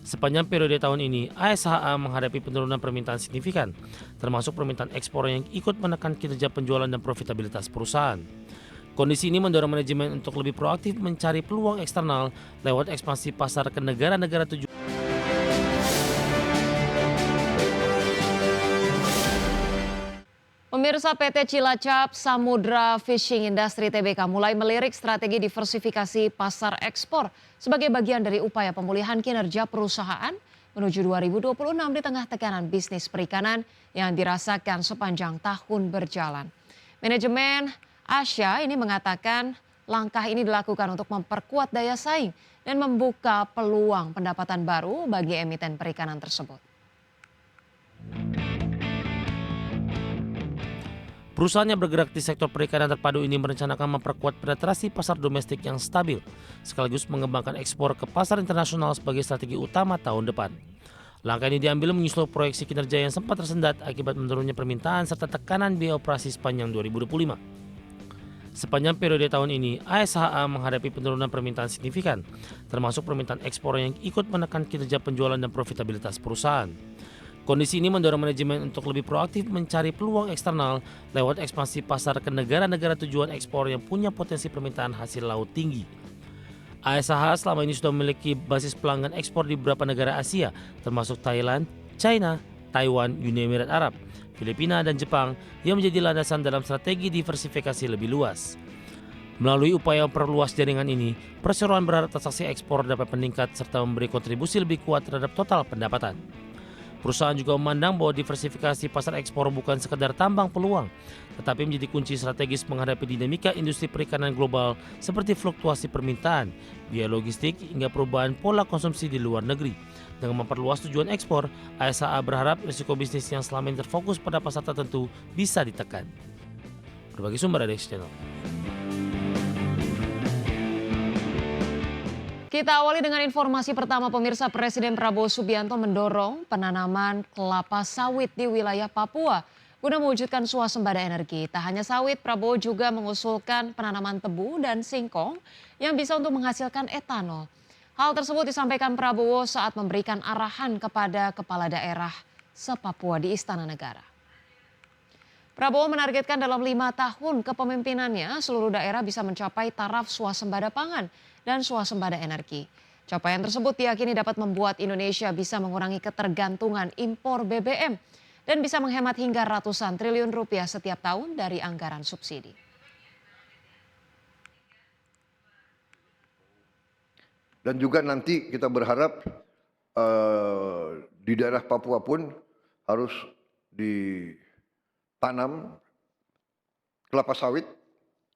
Sepanjang periode tahun ini, ASHA menghadapi penurunan permintaan signifikan, termasuk permintaan ekspor yang ikut menekan kinerja penjualan dan profitabilitas perusahaan. Kondisi ini mendorong manajemen untuk lebih proaktif mencari peluang eksternal lewat ekspansi pasar ke negara-negara tujuan. Pemirsa PT Cilacap Samudra Fishing Industry Tbk mulai melirik strategi diversifikasi pasar ekspor sebagai bagian dari upaya pemulihan kinerja perusahaan menuju 2026 di tengah tekanan bisnis perikanan yang dirasakan sepanjang tahun berjalan. Manajemen Asia ini mengatakan langkah ini dilakukan untuk memperkuat daya saing dan membuka peluang pendapatan baru bagi emiten perikanan tersebut. Perusahaan yang bergerak di sektor perikanan terpadu ini merencanakan memperkuat penetrasi pasar domestik yang stabil, sekaligus mengembangkan ekspor ke pasar internasional sebagai strategi utama tahun depan. Langkah ini diambil menyusul proyeksi kinerja yang sempat tersendat akibat menurunnya permintaan serta tekanan biaya operasi sepanjang 2025. Sepanjang periode tahun ini, ASHA menghadapi penurunan permintaan signifikan, termasuk permintaan ekspor yang ikut menekan kinerja penjualan dan profitabilitas perusahaan. Kondisi ini mendorong manajemen untuk lebih proaktif mencari peluang eksternal lewat ekspansi pasar ke negara-negara tujuan ekspor yang punya potensi permintaan hasil laut tinggi. ASHA selama ini sudah memiliki basis pelanggan ekspor di beberapa negara Asia, termasuk Thailand, China, Taiwan, Uni Emirat Arab, Filipina, dan Jepang yang menjadi landasan dalam strategi diversifikasi lebih luas. Melalui upaya memperluas jaringan ini, perseroan berharap transaksi ekspor dapat meningkat serta memberi kontribusi lebih kuat terhadap total pendapatan. Perusahaan juga memandang bahwa diversifikasi pasar ekspor bukan sekadar tambang peluang, tetapi menjadi kunci strategis menghadapi dinamika industri perikanan global seperti fluktuasi permintaan, biaya logistik, hingga perubahan pola konsumsi di luar negeri. Dengan memperluas tujuan ekspor, ASHA berharap risiko bisnis yang selama ini terfokus pada pasar tertentu bisa ditekan. Berbagai sumber ada di channel. Kita awali dengan informasi pertama pemirsa. Presiden Prabowo Subianto mendorong penanaman kelapa sawit di wilayah Papua guna mewujudkan swasembada energi. Tak hanya sawit, Prabowo juga mengusulkan penanaman tebu dan singkong yang bisa untuk menghasilkan etanol. Hal tersebut disampaikan Prabowo saat memberikan arahan kepada kepala daerah se-Papua di Istana Negara. Prabowo menargetkan dalam 5 tahun kepemimpinannya seluruh daerah bisa mencapai taraf swasembada pangan dan swasembada energi. Capaian tersebut diyakini dapat membuat Indonesia bisa mengurangi ketergantungan impor BBM dan bisa menghemat hingga ratusan triliun rupiah setiap tahun dari anggaran subsidi. Dan juga nanti kita berharap di daerah Papua pun harus ditanam kelapa sawit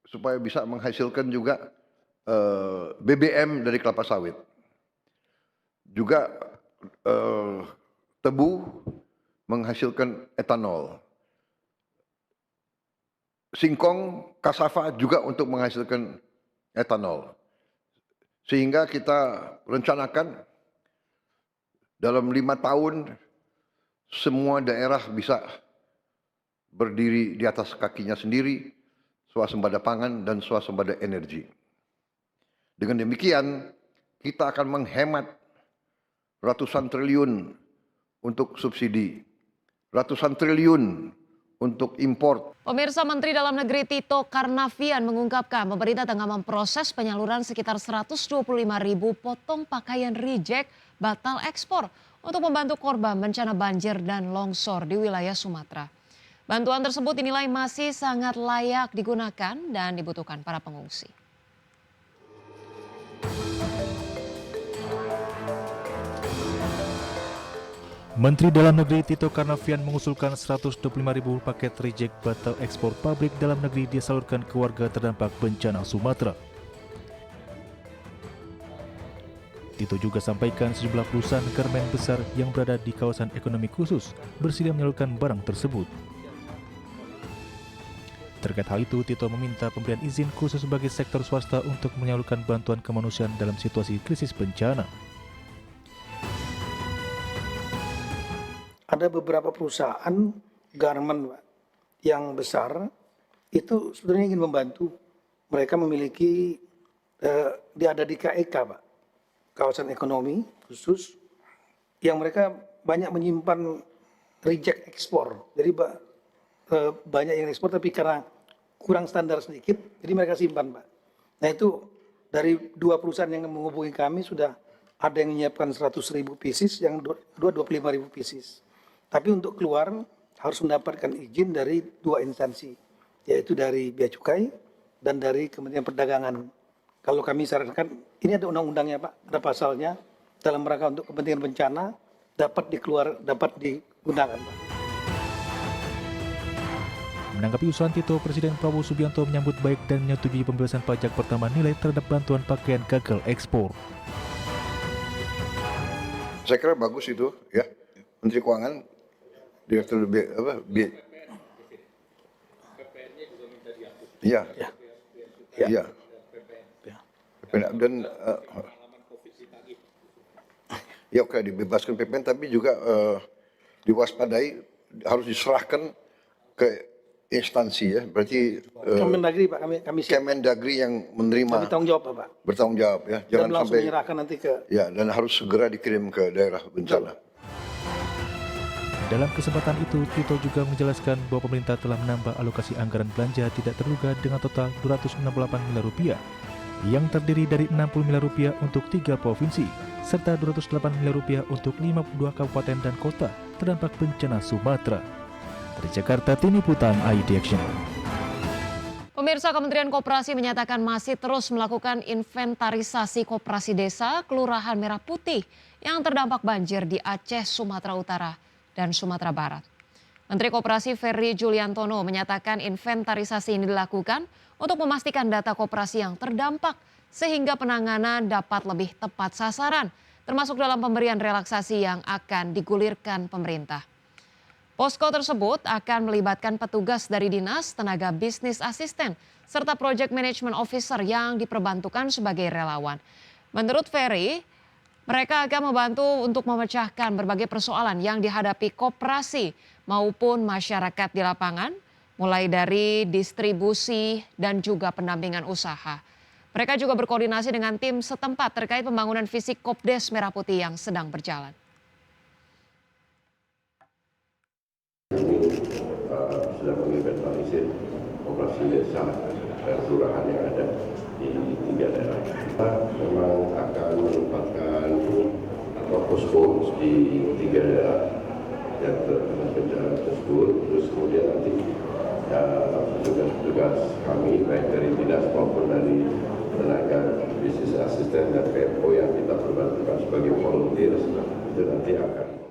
supaya bisa menghasilkan juga BBM dari kelapa sawit. Juga tebu menghasilkan etanol. Singkong, kasava juga untuk menghasilkan etanol. Sehingga kita rencanakan dalam 5 tahun semua daerah bisa berdiri di atas kakinya sendiri, swasembada pangan dan swasembada energi. Dengan demikian, kita akan menghemat ratusan triliun untuk subsidi, ratusan triliun untuk impor. Pemirsa, Menteri Dalam Negeri Tito Karnavian mengungkapkan pemerintah tengah memproses penyaluran sekitar 125.000 potong pakaian reject batal ekspor untuk membantu korban bencana banjir dan longsor di wilayah Sumatera. Bantuan tersebut dinilai masih sangat layak digunakan dan dibutuhkan para pengungsi. Menteri Dalam Negeri Tito Karnavian mengusulkan 125.000 paket reject batal ekspor pabrik dalam negeri disalurkan ke warga terdampak bencana Sumatera. Tito juga sampaikan sejumlah perusahaan garmen besar yang berada di kawasan ekonomi khusus bersedia menyalurkan barang tersebut. Terkait hal itu, Tito meminta pemberian izin khusus bagi sektor swasta untuk menyalurkan bantuan kemanusiaan dalam situasi krisis bencana. Ada beberapa perusahaan garmen yang besar itu sebenarnya ingin membantu. Mereka memiliki ada di KEK, Pak, kawasan ekonomi khusus, yang mereka banyak menyimpan reject ekspor. Jadi banyak yang ekspor tapi karena kurang standar sedikit, jadi mereka simpan, Pak. Nah itu dari 2 perusahaan yang menghubungi kami sudah ada yang menyiapkan 100.000 pieces, yang 25.000 pieces. Tapi untuk keluar harus mendapatkan izin dari 2 instansi, yaitu dari Bea Cukai dan dari Kementerian Perdagangan. Kalau kami sarankan, ini ada undang-undangnya Pak, ada pasalnya, dalam rangka untuk kepentingan bencana dapat digunakan Pak. Menanggapi usulan Tito, Presiden Prabowo Subianto menyambut baik dan menyetujui pembebasan pajak pertama nilai terhadap bantuan pakaian gagal ekspor. Saya kira bagus itu, ya. Menteri Keuangan, Direktur Iya. Iya. Dan ya oke, dibebaskan PPN, tapi juga diwaspadai harus diserahkan ke instansi, ya. Berarti Kemendagri Pak, kami siap. Kemendagri yang menerima, Kami tanggung jawab Pak. bertanggung jawab, ya. Dan Jangan langsung sampai menyerahkan nanti ke. ya, dan harus segera dikirim ke daerah bencana. Dalam kesempatan itu, Tito juga menjelaskan bahwa pemerintah telah menambah alokasi anggaran belanja tidak terduga dengan total Rp268 miliar, yang terdiri dari Rp60 miliar untuk 3 provinsi, serta Rp208 miliar untuk 52 kabupaten dan kota terdampak bencana Sumatera. Dari Jakarta, Tim Liputan ID Action. Pemirsa, Kementerian Koperasi menyatakan masih terus melakukan inventarisasi koperasi desa Kelurahan Merah Putih yang terdampak banjir di Aceh, Sumatera Utara, dan Sumatera Barat. Menteri Koperasi Ferry Juliantono menyatakan inventarisasi ini dilakukan untuk memastikan data koperasi yang terdampak sehingga penanganan dapat lebih tepat sasaran, termasuk dalam pemberian relaksasi yang akan digulirkan pemerintah. Posko tersebut akan melibatkan petugas dari Dinas Tenaga Bisnis Asisten serta Project Management Officer yang diperbantukan sebagai relawan. Menurut Ferry, mereka akan membantu untuk memecahkan berbagai persoalan yang dihadapi koperasi maupun masyarakat di lapangan, mulai dari distribusi dan juga pendampingan usaha. Mereka juga berkoordinasi dengan tim setempat terkait pembangunan fisik Kopdes Merah Putih yang sedang berjalan. Sudah menginventarisir operasi desa dan kelurahan yang ada di 3 daerah. Kita memang akan menempatkan posko di 3 daerah yang terkena bencana tersebut. Terus kemudian nanti petugas-petugas kami baik dari dinas maupun dari tenaga bisnis asisten dan PMO yang kita perbantukan sebagai volunteer itu nanti akan